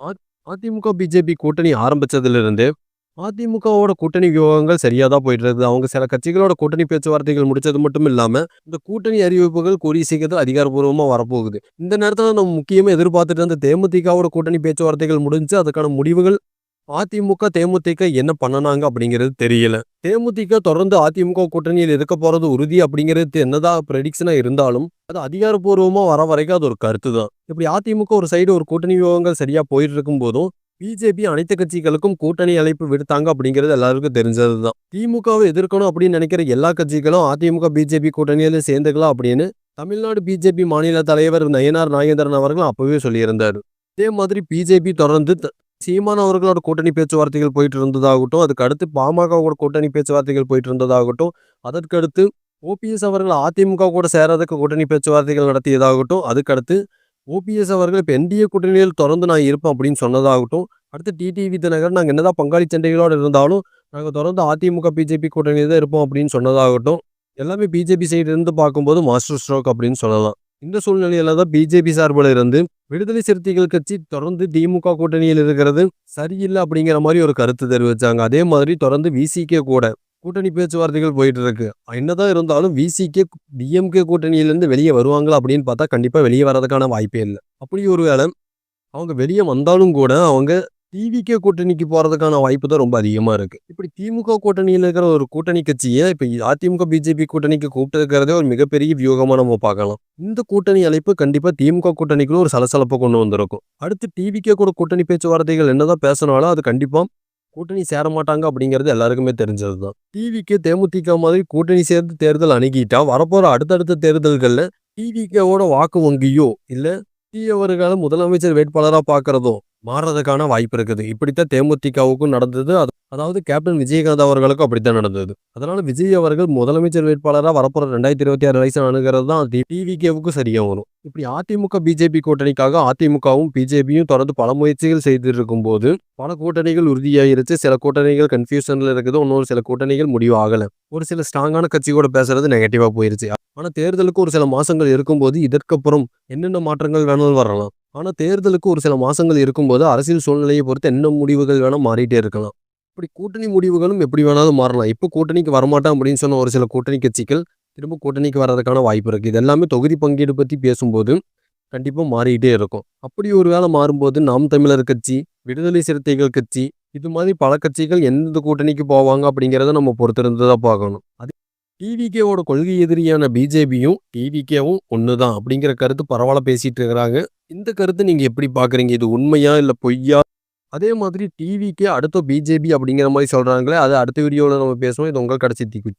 அ AIADMK, BJP கூட்டணி ஆரம்பிச்சதிலிருந்தே, அதிமுகவோட கூட்டணி வியூகங்கள் சரியா தான் போயிட்டு இருக்குது. அவங்க சில கட்சிகளோட கூட்டணி பேச்சுவார்த்தைகள் முடிச்சது மட்டும் இல்லாம, இந்த கூட்டணி அறிவிப்புகள் கூடிய சீக்கிரத்தில அதிகாரப்பூர்வமா வரப்போகுது. இந்த நேரத்தில நம்ம முக்கியமா எதிர்பார்த்துட்டு இருந்த தேமுதிகவோட கூட்டணி பேச்சுவார்த்தைகள் முடிஞ்சு, அதுக்கான முடிவுகள் அதிமுக, தேமுதிக என்ன பண்ணுனாங்க அப்படிங்கிறது தெரியல. தேமுதிக தொடர்ந்து அதிமுக கூட்டணியில் இருக்க போறது உறுதி அப்படிங்கிறது என்னதான் பிரெடிக்ஷனா இருந்தாலும், அது அதிகாரப்பூர்வமா வர வரைக்கும் அது ஒரு கருத்து தான். இப்படி அதிமுக ஒரு சைடு ஒரு கூட்டணி வியூகங்கள் சரியா போயிட்டு இருக்கும்போதும், பிஜேபி அனைத்து கட்சிகளுக்கும் கூட்டணி அழைப்பு விடுத்தாங்க அப்படிங்கிறது எல்லாருக்கும் தெரிஞ்சது தான். திமுகவ எதிர்க்கணும் அப்படின்னு நினைக்கிற எல்லா கட்சிகளும் அதிமுக, பிஜேபி கூட்டணியில சேர்ந்துக்கலாம் அப்படின்னு தமிழ்நாடு பிஜேபி மாநில தலைவர் நயினார் நாகேந்திரன் அவர்கள் அப்பவே சொல்லியிருந்தாரு. அதே மாதிரி பிஜேபி தொடர்ந்து சீமான் அவர்களோட கூட்டணி பேச்சுவார்த்தைகள் போயிட்டு இருந்ததாகட்டும், அதுக்கு அடுத்து பாமகவோட கூட்டணி பேச்சுவார்த்தைகள் போயிட்டு இருந்ததாகட்டும், அதற்கடுத்து ஓபிஎஸ் அவர்கள் அதிமுக கூட சேராததுக்கு கூட்டணி பேச்சுவார்த்தைகள் நடத்தியதாகட்டும், அதுக்கடுத்து ஓபிஎஸ் அவர்கள் இப்ப என்டிஏ கூட்டணியில் தொடர்ந்து நான் இருப்பேன் அப்படின்னு சொன்னதாகட்டும், அடுத்து டிடிவி தினகரன் நாங்க என்னதான் பங்காளி சண்டைகளோட இருந்தாலும், நாங்க தொடர்ந்து அதிமுக, பிஜேபி கூட்டணியில தான் இருப்போம் அப்படின்னு சொன்னதாகட்டும், எல்லாமே பிஜேபி சைடு இருந்து பார்க்கும்போது மாஸ்டர் ஸ்ட்ரோக் அப்படின்னு சொல்லலாம். இந்த சூழ்நிலையில தான் பிஜேபி சார்புல இருந்து விடுதலை சிறுத்தைகள் கட்சி தொடர்ந்து திமுக கூட்டணியில் இருக்கிறது சரியில்ல அப்படிங்கிற மாரி ஒரு கருத்து தெரிவிச்சாங்க. அதே மாதிரி தொடர்ந்து விசிகே கூட கூட்டணி பேச்சுவார்த்தைகள் போயிட்டு இருக்கு. என்னதான் இருந்தாலும் விசிகே, டிஎம்கே கூட்டணியிலிருந்து வெளிய வருவாங்களா அப்படின்னு பார்த்தா கண்டிப்பா வெளிய வரதுக்கான வாய்ப்பே இல்ல. அப்படி ஒரு வேள அவங்க வெளிய வந்தாலும் கூட அவங்க டிவிகே கூட்டணிக்கு போறதுக்கான வாய்ப்பு தான் ரொம்ப அதிகமா இருக்கு. இப்படி திமுக கூட்டணியில இருக்கிற ஒரு கூட்டணி கட்சிய இப்ப அதிமுக, பிஜேபி கூட்டணிக்கு கூப்பிட்டுருக்கிறதே ஒரு மிகப்பெரிய வியூகமா நம்ம பார்க்கலாம். இந்த கூட்டணி அழைப்பு கண்டிப்பா திமுக கூட்டணிக்குள்ள ஒரு சலசலப்ப கொண்டு வந்திருக்கும். அடுத்து டிவிகே கூட கூட்டணி பேச்சுவார்த்தைகள் என்னதான் பேசினாலும் அது கண்டிப்பா கூட்டணி சேர மாட்டாங்க அப்படிங்கிறது எல்லாருக்குமே தெரிஞ்சது தான். டிவிகே, தேமுதிக மாதிரி கூட்டணி சேர்ந்து தேர்தல் அணுகிட்டா வரப்போற அடுத்தடுத்த தேர்தல்கள்ல டிவிகேவோட வாக்கு வங்கியோ இல்ல அவர்கள முதலமைச்சர் வேட்பாளரா பார்க்கிறதோ மாறுறதுக்கான வாய்ப்பு இருக்குது. இப்படித்தான் தேமுதிகவுக்கும் நடந்தது. அதாவது கேப்டன் விஜயகாந்த் அவர்களுக்கும் அப்படித்தான் நடந்தது. அதனால விஜய் அவர்கள் முதலமைச்சர் வேட்பாளரா வரப்போற 2026 எலெக்ஷன் அணுகிறது தான் டிவிகேவுக்கும் சரியா வரும். இப்படி அதிமுக, பிஜேபி கூட்டணிக்காக அதிமுகவும், பிஜேபியும் தொடர்ந்து பல முயற்சிகள் செய்து இருக்கும்போது, பல கூட்டணிகள் உறுதியாயிருச்சு. சில கூட்டணிகள் கன்ஃபியூஷன்ல இருக்குது. இன்னொரு சில கூட்டணிகள் முடிவு ஆகல. ஒரு சில ஸ்ட்ராங்கான கட்சி கூட பேசுறது நெகட்டிவா போயிருச்சு. ஆனா தேர்தலுக்கு ஒரு சில மாசங்கள் இருக்கும்போது இதற்கப்புறம் என்னென்ன மாற்றங்கள் வேணாலும் வரலாம். ஆனா தேர்தலுக்கு ஒரு சில மாசங்கள் இருக்கும்போது அரசியல் சூழ்நிலையை பொறுத்து என்ன முடிவுகள் வேணா மாறிட்டே இருக்கலாம். இப்படி கூட்டணி முடிவுகளும் எப்படி வேணாலும் மாறலாம். இப்ப கூட்டணிக்கு வரமாட்டேன் அப்படின்னு சொன்ன ஒரு சில கூட்டணி கட்சிகள் திரும்ப கூட்டணிக்கு வர்றதுக்கான வாய்ப்பு இருக்கு. இது எல்லாமே தொகுதி பங்கீடு பத்தி பேசும்போது கண்டிப்பா மாறிக்கிட்டே இருக்கும். அப்படி ஒரு வேளை மாறும்போது நாம் தமிழர் கட்சி, விடுதலை சிறுத்தைகள் கட்சி, இது மாதிரி பல கட்சிகள் எந்தெந்த கூட்டணிக்கு போவாங்க அப்படிங்கிறத நம்ம பொறுத்திருந்து தான் பார்க்கணும். டிவிகேவோட கொள்கை எதிரியான பிஜேபியும், டிவிகேவும் ஒண்ணுதான் அப்படிங்கிற கருத்து பரவலா பேசிட்டு இருக்கிறாங்க. இந்த கருத்து நீங்க எப்படி பார்க்குறீங்க? இது உண்மையா? இல்ல பொய்யா? அதே மாதிரி டிவிகே அடுத்த பிஜேபி அப்படிங்கிற மாரி சொல்றாங்களே, அத அடுத்த வீடியோல நம்ம பேசுவோம். இது உங்கள் கடைசி தீக்குச்சி.